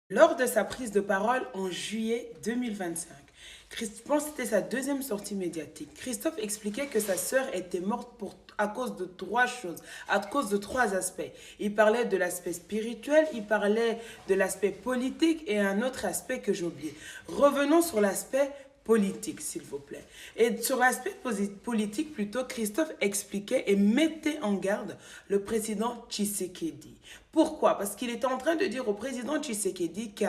Lors de sa prise de parole en juillet 2025, je pense que c'était sa deuxième sortie médiatique, Christophe expliquait que sa sœur était morte à cause de trois choses, à cause de trois aspects. Il parlait de l'aspect spirituel, il parlait de l'aspect politique et un autre aspect que j'ai oublié. Revenons sur l'aspect politique, s'il vous plaît. Et sur l'aspect politique, plutôt, Christophe expliquait et mettait en garde le président Tshisekedi. Pourquoi? Parce qu'il était en train de dire au président Tshisekedi que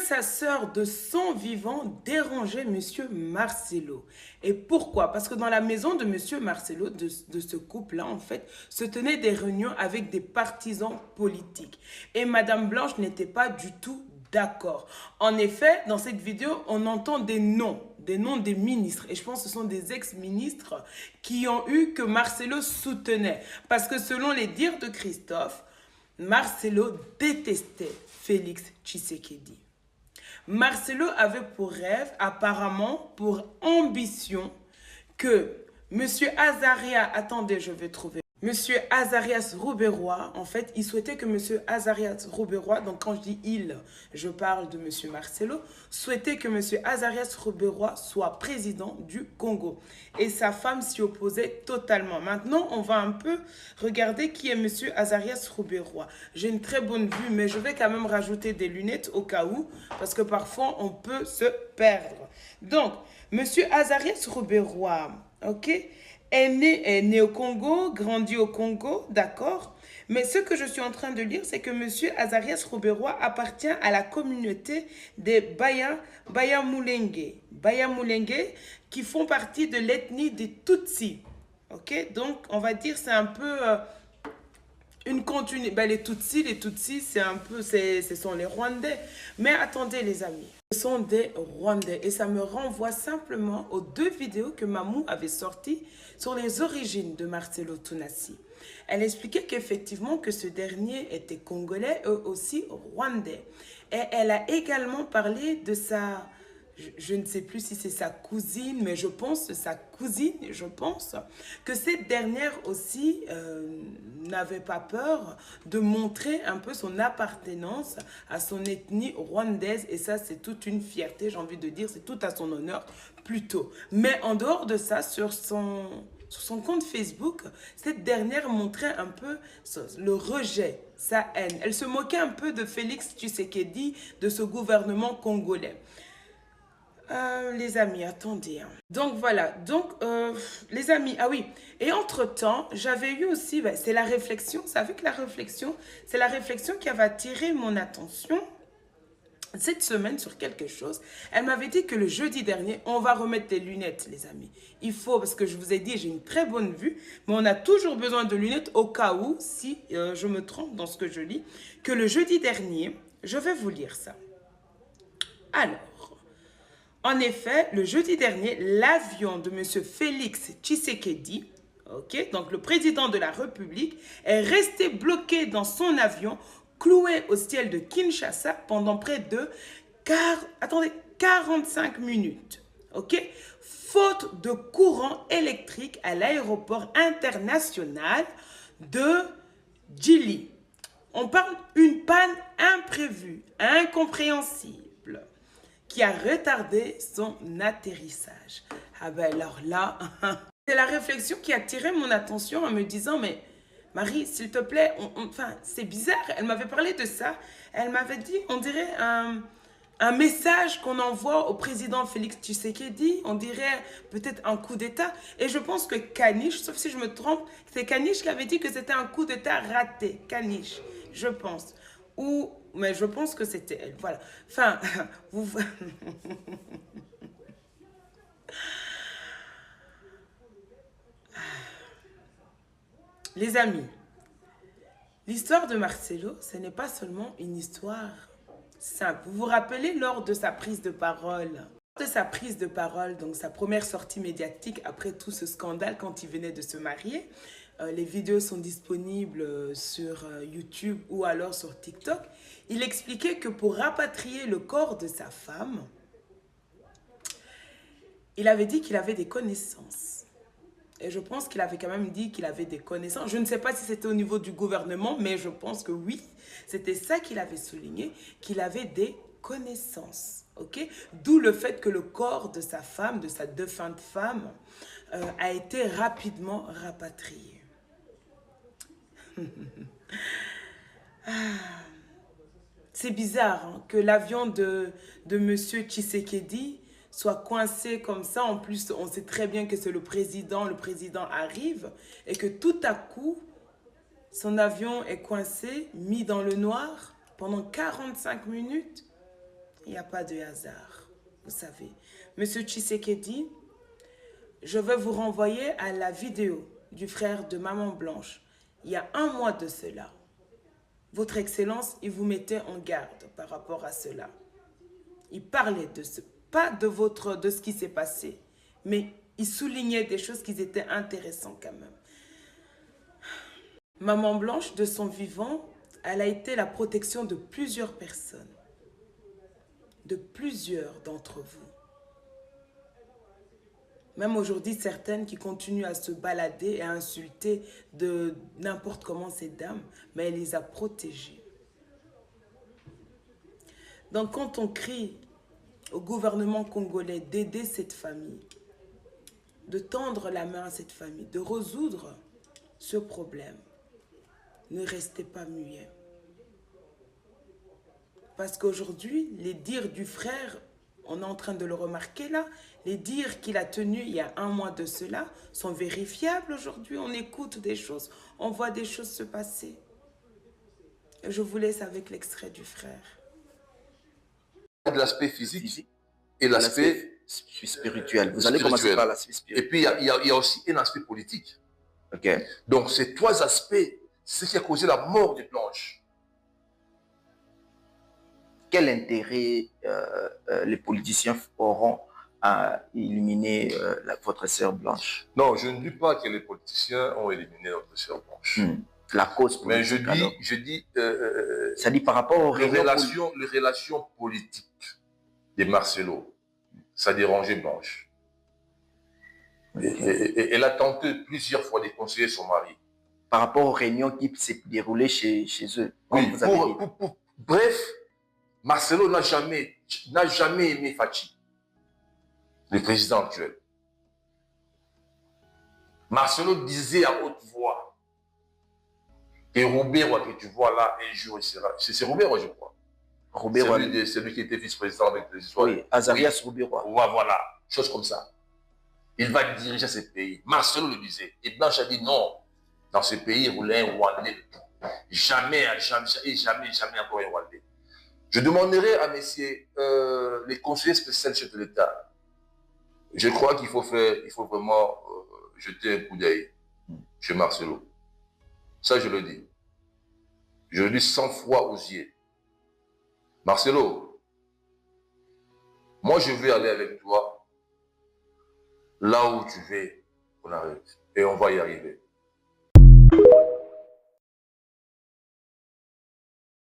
sa sœur de son vivant dérangeait Monsieur Marcelo. Et pourquoi? Parce que dans la maison de Monsieur Marcelo, de ce couple-là, en fait, se tenaient des réunions avec des partisans politiques. Et Madame Blanche n'était pas du tout d'accord. En effet, dans cette vidéo, on entend des noms des ministres. Et je pense que ce sont des ex-ministres qui ont eu que Marcelo soutenait. Parce que selon les dires de Christophe, Marcelo détestait Félix Tshisekedi. Marcelo avait pour rêve, apparemment, pour ambition, que M. Azaria, attendez, je vais trouver. Monsieur Azarias Rouberois, en fait, il souhaitait que Monsieur Azarias Rouberois, donc quand je dis il, je parle de Monsieur Marcelo, souhaitait que Monsieur Azarias Rouberois soit président du Congo. Et sa femme s'y opposait totalement. Maintenant, on va un peu regarder qui est Monsieur Azarias Rouberois. J'ai une très bonne vue, mais je vais quand même rajouter des lunettes au cas où, parce que parfois, on peut se perdre. Donc, Monsieur Azarias Rouberois, ok, est né au Congo, grandi au Congo, d'accord. Mais ce que je suis en train de lire, c'est que M. Azarias Rouberois appartient à la communauté des Baya Mulenge, qui font partie de l'ethnie des Tutsis. Ok, donc on va dire c'est un peu une continuité. Ben, les Tutsis, c'est un peu, ce sont les Rwandais. Mais attendez les amis, ce sont des Rwandais. Et ça me renvoie simplement aux deux vidéos que Mamou avait sorties sur les origines de Marcelo Tounassi. Elle expliquait qu'effectivement que ce dernier était congolais et aussi rwandais. Et elle a également parlé de sa... Je ne sais plus si c'est sa cousine, mais je pense sa cousine, je pense que cette dernière aussi n'avait pas peur de montrer un peu son appartenance à son ethnie rwandaise. Et ça, c'est toute une fierté, j'ai envie de dire, c'est tout à son honneur plutôt. Mais en dehors de ça, sur son compte Facebook, cette dernière montrait un peu le rejet, sa haine. Elle se moquait un peu de Félix Tshisekedi, de ce gouvernement congolais. Les amis, attendez. Donc voilà, donc les amis, ah oui, et entre-temps, j'avais eu aussi, c'est la réflexion, c'est avec la réflexion, c'est la réflexion qui avait attiré mon attention cette semaine sur quelque chose. Elle m'avait dit que le jeudi dernier, on va remettre des lunettes, les amis. Il faut, parce que je vous ai dit, j'ai une très bonne vue, mais on a toujours besoin de lunettes au cas où, si je me trompe dans ce que je lis, que le jeudi dernier, je vais vous lire ça. Alors, en effet, le jeudi dernier, l'avion de M. Félix Tshisekedi, okay, donc le président de la République, est resté bloqué dans son avion, cloué au ciel de Kinshasa pendant près de 45 minutes. Okay? Faute de courant électrique à l'aéroport international de Djili. On parle d'une panne imprévue, incompréhensible, qui a retardé son atterrissage. Ah ben alors là, c'est la réflexion qui a attiré mon attention en me disant, mais Marie, s'il te plaît, enfin, c'est bizarre. Elle m'avait parlé de ça. Elle m'avait dit, on dirait un message qu'on envoie au président Félix Tshisekedi, on dirait peut-être un coup d'État. Et je pense que Kanish, sauf si je me trompe, c'est Kanish qui avait dit que c'était un coup d'État raté. Kanish, je pense. Ou, mais je pense que c'était elle. Voilà. Enfin, vous... Les amis, l'histoire de Marcelo, ce n'est pas seulement une histoire simple. Vous vous rappelez lors de sa prise de parole, donc sa première sortie médiatique après tout ce scandale quand il venait de se marier. Les vidéos sont disponibles sur YouTube ou alors sur TikTok. Il expliquait que pour rapatrier le corps de sa femme, il avait dit qu'il avait des connaissances. Et je pense qu'il avait quand même dit qu'il avait des connaissances. Je ne sais pas si c'était au niveau du gouvernement, mais je pense que oui, c'était ça qu'il avait souligné, qu'il avait des connaissances. Ok? D'où le fait que le corps de sa femme, de sa défunte femme, a été rapidement rapatrié. C'est bizarre hein, que l'avion de Monsieur Tshisekedi soit coincé comme ça. En plus, on sait très bien que c'est le président arrive et que tout à coup, son avion est coincé, mis dans le noir pendant 45 minutes. Il n'y a pas de hasard, vous savez. Monsieur Tshisekedi, je vais vous renvoyer à la vidéo du frère de Maman Blanche. Il y a un mois de cela. Votre Excellence, il vous mettait en garde par rapport à cela. Il parlait de ce, pas de ce qui s'est passé, mais il soulignait des choses qui étaient intéressantes quand même. Maman Blanche, de son vivant, elle a été la protection de plusieurs personnes, de plusieurs d'entre vous. Même aujourd'hui, certaines qui continuent à se balader et à insulter de n'importe comment ces dames, mais elle les a protégées. Donc quand on crie au gouvernement congolais d'aider cette famille, de tendre la main à cette famille, de résoudre ce problème, ne restez pas muets. Parce qu'aujourd'hui, les dires du frère, on est en train de le remarquer là, les dires qu'il a tenus il y a un mois de cela sont vérifiables aujourd'hui. On écoute des choses, on voit des choses se passer. Et je vous laisse avec l'extrait du frère. De l'aspect physique et l'aspect spirituel. Vous allez commencer par l'aspect spirituel. Et puis, il y a aussi un aspect politique. Okay. Donc, ces trois aspects, c'est ce qui a causé la mort de Blanche. Quel intérêt les politiciens auront à éliminer votre sœur Blanche? Non, je ne dis pas que les politiciens ont éliminé notre sœur Blanche. La cause politique. Mais je dis ça dit par rapport aux les relations politiques de Marcelo, ça dérangeait Blanche. Et elle a tenté plusieurs fois de conseiller son mari. Par rapport aux réunions qui s'est déroulées chez eux. Oui, bref, Marcelo n'a jamais aimé Fachi, le président actuel. Marcelo disait à haute voix que Roubero que tu vois là, un jour il sera. C'est Roubero, je crois. Roubero. C'est lui qui était vice-président avec les histoires. Oui, Azarias Roubero. Voilà, chose comme ça. Il va diriger ce pays. Marcelo le disait. Et Blanche a dit non. Dans ce pays, il voulait un Rwandais. Jamais encore un Rwandais. Je demanderai à messieurs les conseillers spéciaux chefs de l'État. Je crois qu'il faut vraiment jeter un coup d'œil chez Marcelo. Ça, je le dis. Je le dis 100 fois aux yeux. Marcelo, moi, je vais aller avec toi là où tu veux qu'on arrive. Et on va y arriver.